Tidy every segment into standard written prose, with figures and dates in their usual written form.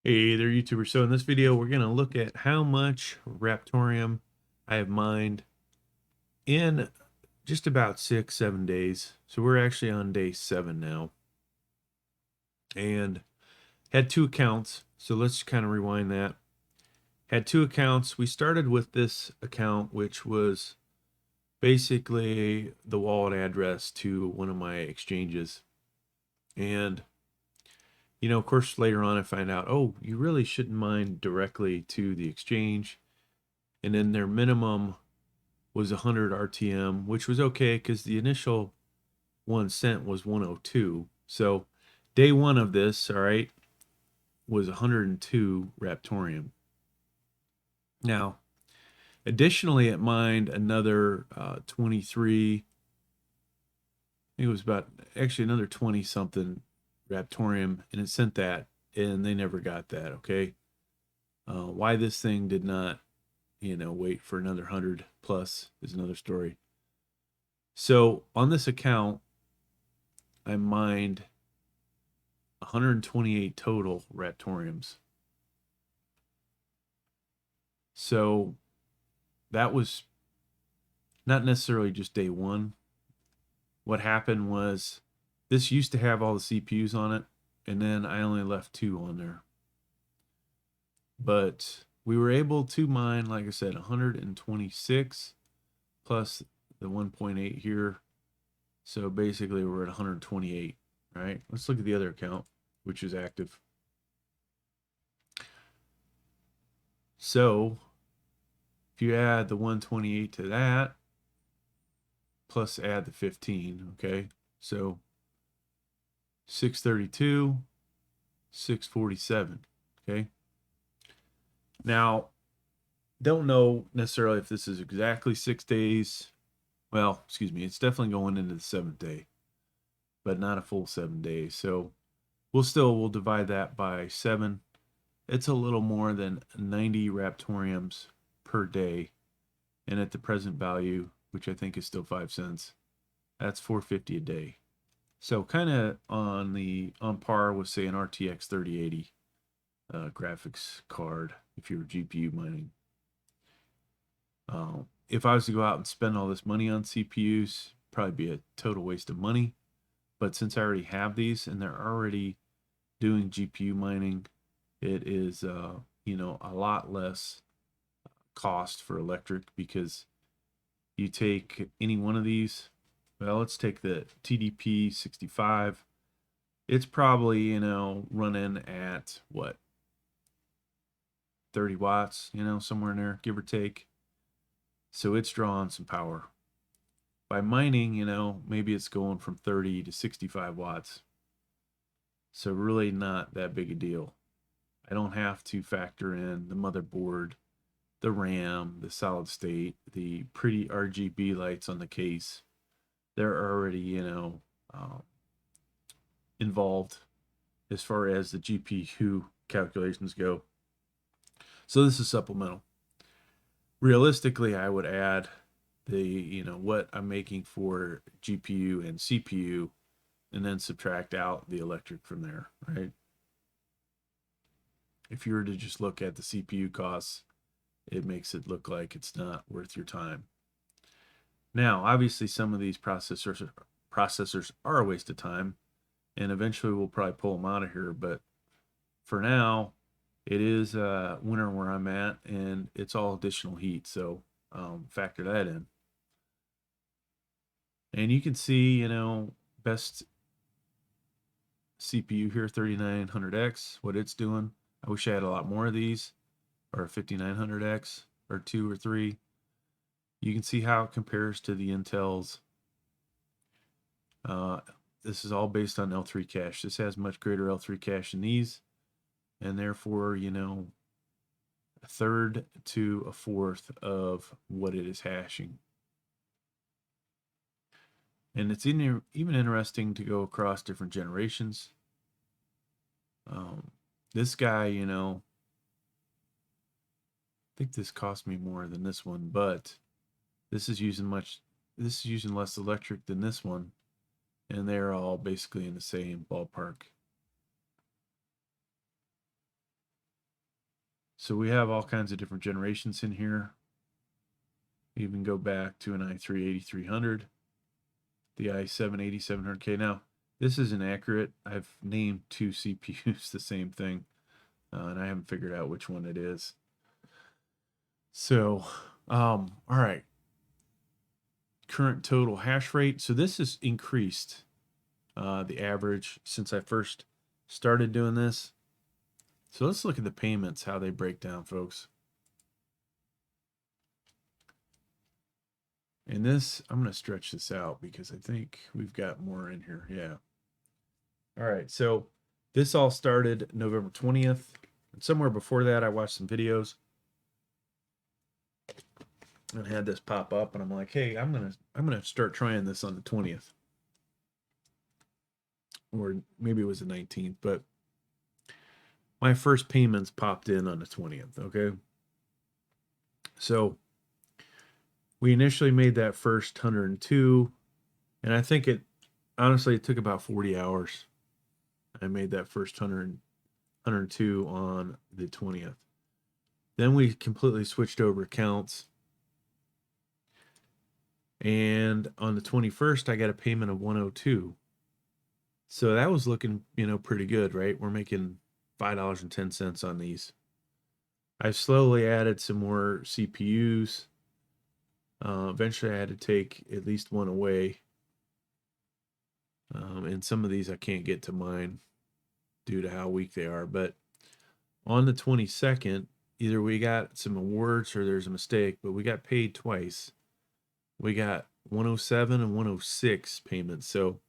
Hey there, YouTuber. So in this video, we're going to look at how much Raptoreum I have mined in just about 6, 7 days. So we're actually on day 7 now, and had two accounts. So let's kind of rewind that. Had two accounts. We started with this account, which was basically the wallet address to one of my exchanges. And of course, later on, I find out, oh, you really shouldn't mine directly to the exchange. And then their minimum was 100 RTM, which was okay because the initial 1 cent was 102. So day one of this, all right, was 102 Raptorium. Now, additionally, it mined another 23, I think it was about actually another 20 something Raptorium, and it sent that, and they never got that, okay? Why this thing did not, wait for another 100 plus is another story. So on this account, I mined 128 total Raptoriums. So that was not necessarily just day one. What happened was this used to have all the CPUs on it, and then I only left 2 on there. But we were able to mine, like I said, 126 plus the 1.8 here. So basically we're at 128, right? Let's look at the other account, which is active. So if you add the 128 to that, plus add the 15, okay? So 632, 647, okay? Now, don't know necessarily if this is exactly 6 days. Well, excuse me, it's definitely going into the 7th day, but not a full 7 days. So we'll divide that by 7. It's a little more than 90 Raptoriums per day. And at the present value, which I think is still 5 cents, that's 450 a day. So kind of on par with, say, an RTX 3080 graphics card if you were GPU mining. If I was to go out and spend all this money on CPUs, probably be a total waste of money. But since I already have these and they're already doing GPU mining, it is a lot less cost for electric because you take any one of these. Well, let's take the TDP 65. It's probably, running at what, 30 watts, somewhere in there, give or take. So it's drawing some power. By mining, maybe it's going from 30 to 65 watts. So really not that big a deal. I don't have to factor in the motherboard, the RAM, the solid state, the pretty RGB lights on the case. They're already, involved as far as the GPU calculations go. So this is supplemental. Realistically, I would add what I'm making for GPU and CPU and then subtract out the electric from there, right? If you were to just look at the CPU costs, it makes it look like it's not worth your time. Now, obviously, some of these processors are a waste of time, and eventually we'll probably pull them out of here. But for now, it is winter where I'm at, and it's all additional heat, so factor that in. And you can see, best CPU here, 3900X, what it's doing. I wish I had a lot more of these, or 5900X, or 2 or 3. You can see how it compares to the Intels. This is all based on L3 cache. This has much greater L3 cache than these, and therefore, a third to a fourth of what it is hashing. And it's even interesting to go across different generations. This guy, I think this cost me more than this one, but this is using less electric than this one, and they're all basically in the same ballpark. So we have all kinds of different generations in here. Even go back to an i3-8300, the i7-8700K. Now, this isn't accurate. I've named two CPUs the same thing, and I haven't figured out which one it is. So, all right. Current total hash rate. So this has increased the average since I first started doing this. So let's look at the payments, how they break down, folks. And this, I'm going to stretch this out because I think we've got more in here. Yeah. All right. So this all started November 20th. And somewhere before that, I watched some videos and had this pop up, and I'm like, hey, I'm gonna start trying this on the 20th. Or maybe it was the 19th, but my first payments popped in on the 20th. Okay. So we initially made that first 102, and I think honestly, it took about 40 hours. I made that first 102 on the 20th. Then we completely switched over accounts. And on the 21st, I got a payment of 102. So that was looking, pretty good, right? We're making $5.10 on these. I've slowly added some more CPUs. Eventually, I had to take at least one away. And some of these I can't get to mine due to how weak they are. But on the 22nd, either we got some awards or there's a mistake, but we got paid twice. We got 107 and 106 payments. So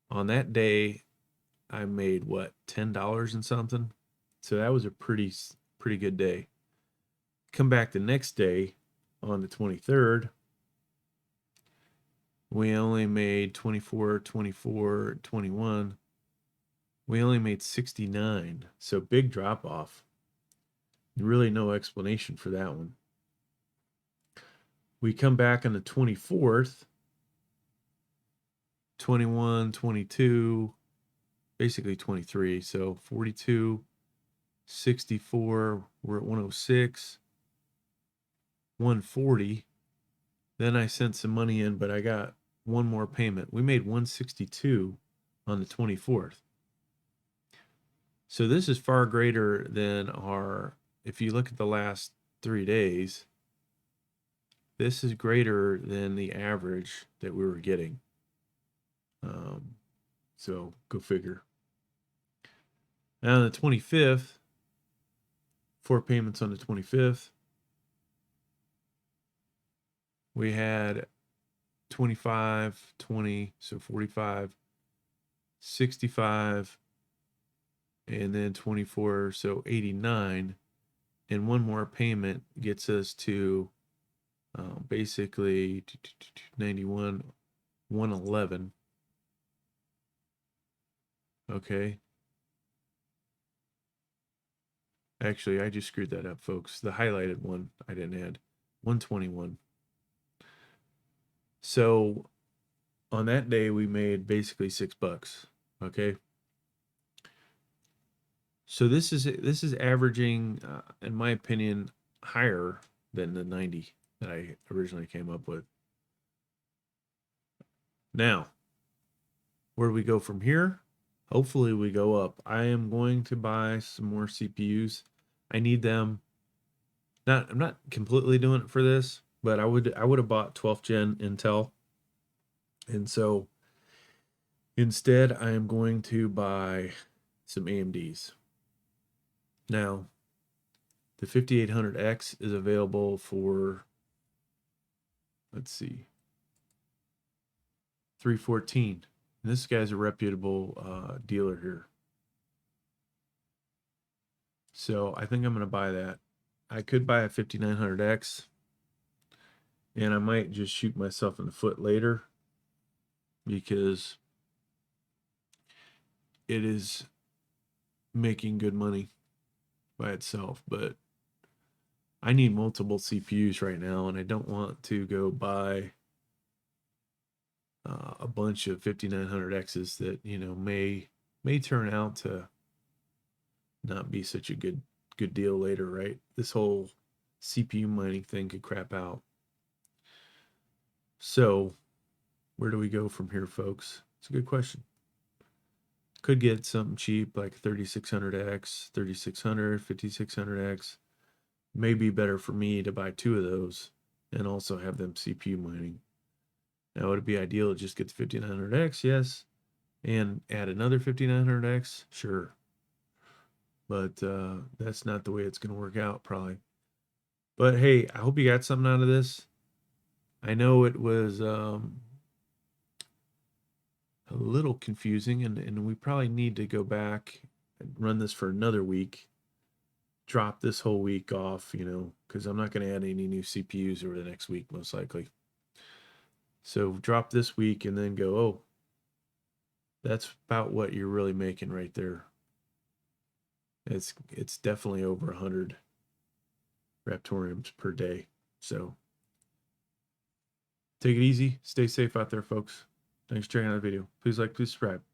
on that day, I made what, $10 and something. So that was a pretty good day. Come back the next day on the 23rd, we only made 24, 24, 21. We only made 69. So big drop off. Really no explanation for that one. We come back on the 24th, 21, 22, basically 23. So 42, 64, we're at 106, 140. Then I sent some money in, but I got one more payment. We made 162 on the 24th. So this is far greater than if you look at the last 3 days, this is greater than the average that we were getting. So go figure. Now on the 25th, 4 payments on the 25th. We had 25, 20, so 45, 65, and then 24, so 89. And one more payment gets us to basically 91, 111. Okay. Actually, I just screwed that up, folks. The highlighted one I didn't add. 121. So on that day, we made basically $6. Okay. So this is averaging, in my opinion, higher than the 90 that I originally came up with. Now, where do we go from here? Hopefully we go up. I am going to buy some more CPUs. I need them. I'm not completely doing it for this, but I would have bought 12th gen Intel. And so instead I am going to buy some AMDs. Now, the 5800X is available for, let's see, $314. And this guy's a reputable dealer here. So I think I'm going to buy that. I could buy a 5900X, and I might just shoot myself in the foot later because it is making good money by itself. But I need multiple CPUs right now, and I don't want to go buy a bunch of 5900Xs that may turn out to not be such a good good deal later, right? This whole CPU mining thing could crap out. So where do we go from here, folks? It's a good question. Could get something cheap like 3600X, 3600, 5600X. May be better for me to buy 2 of those and also have them CPU mining. Now, would it be ideal to just get the 5900X? Yes. And add another 5900X? Sure. But that's not the way it's going to work out, probably. But hey, I hope you got something out of this. I know it was a little confusing, and we probably need to go back and run this for another week. Drop this whole week off, because I'm not going to add any new CPUs over the next week, most likely. So drop this week and then go, oh, that's about what you're really making right there. It's definitely over 100 Raptoreums per day. So take it easy. Stay safe out there, folks. Thanks for checking out the video. Please like, please subscribe.